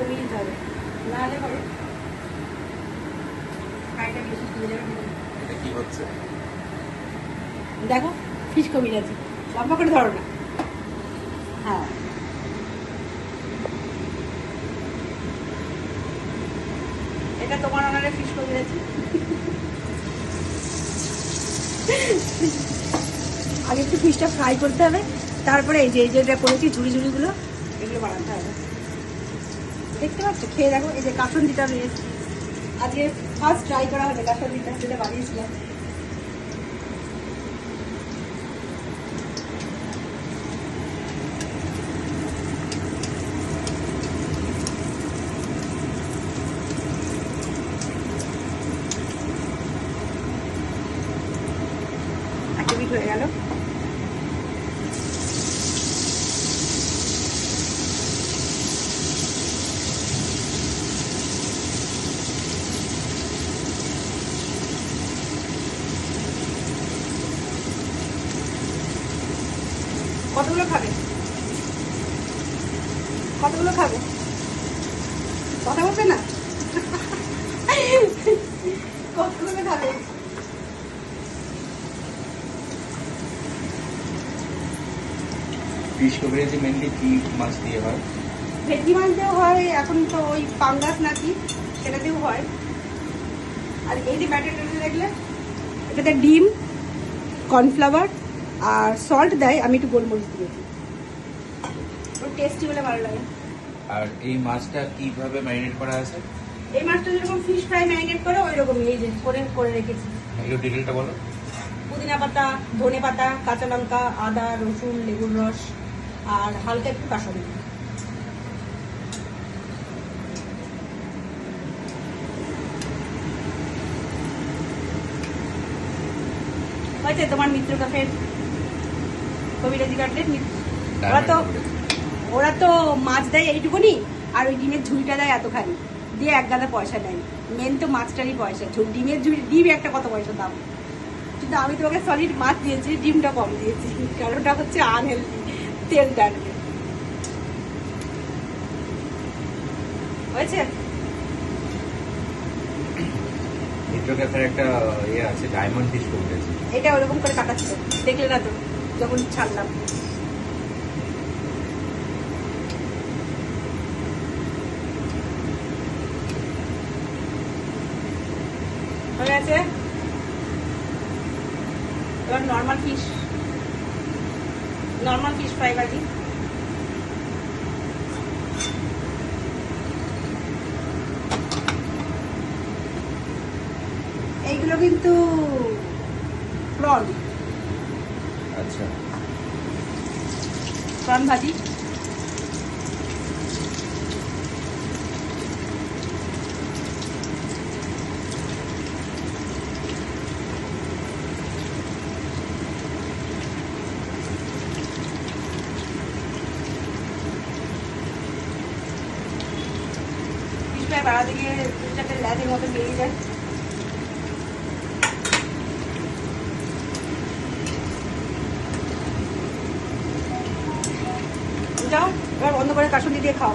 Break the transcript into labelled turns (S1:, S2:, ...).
S1: কমিয়ে দিতে হবে, নাহলে পরে ফ্রাইটা বেশি দিয়ে যাবে।
S2: এটা কি হচ্ছে?
S1: দেখো ফিশ কমিয়ে যাচ্ছে, লম্বা করে ধরো না। হ্যাঁ এটা তোমার অনারে ফিশ কমিয়ে যাচ্ছে। আগে একটু ফিশটা ফ্রাই করতে হবে, তারপরে এই যে যেটা করেছি ঝুড়ি ঝুড়িগুলো এগুলো বানাতে হবে। দেখতে পাচ্ছ, খেয়ে দেখো। এই যে কাসুন্দিটা রয়েছে, আজকে ফার্স্ট ট্রাই করা হবে কাসুন্দিটা, যেটা বানিয়েছিলাম। একটা পিঠ হয়ে গেল। কতগুলো খাবে, কতগুলো খাবে, কথা বলবে না? কতগুলো খাবে?
S2: ফিশ কভারেজে মেনলি কি মাছ দিয়ে হয়?
S1: ভেটকি মাছ দিয়েও হয়, এখন তো ওই পাঙ্গাস নাকি সেটা দিয়েও হয়। আর এই যে ব্যাটারটা দেখলে, এটাতে ডিম, কর্নফ্লাওয়ার আর সল্ট দেয়, আমি একটু গোলমরিচ দিয়েছি, ওর টেস্টি বলে ভালো লাগে।
S2: আর এই মাছটা কিভাবে ম্যারিনেট করা আছে?
S1: এই মাছটা যেরকম ফিশ ফ্রাই ম্যারিনেট করে ওই রকমই এই যে করে রেখেছি।
S2: একটু ডিটেলটা বলো।
S1: পুদিনা পাতা, ধনে পাতা, কাঁচা লঙ্কা, আদা, রসুন, লেবুর রস আর হালকা একটু কাসুন্দি। হয়েছে তোমার মিত্র কাফের কবিরাজি কাটলেট। ওরা তো মাছ দেয় এইটুকুনি, আর ওই ডিমের ঝুড়িটা দেয় এতখানি, দিয়ে এক গাদা পয়সা নেয়। মেন তো মাছটারই পয়সা, ডিমের ঝুড়ি, ডিম একটা কত পয়সা দাম। কিন্তু আমি তোমাকে সলিড মাছ দিয়েছি, ডিমটা কম দিয়েছি, কারণ ওটা হচ্ছে আনহেলদি, তেল ডালবে। হয়েছে?
S2: মিত্র ক্যাফের একটা ইয়ে আছে, ডায়মন্ড ফিশ কভারেজ।
S1: এটা ওরকম করে কাটাচ্ছিল, দেখলে না তো যখন ছাড়লাম। হয়ে গেছে। এবার নর্মাল ফিশ ফ্রাই ভাজি। এইগুলো কিন্তু প্রন,
S2: আচ্ছা,
S1: প্রন ভাজি। ফিশ ফ্রাই বাড়া দিকে দু চারটে ল্যাজের মতো বেরিয়ে যায়। যাও এবার বন্ধ করে কাসুন্দি দিয়ে খাও।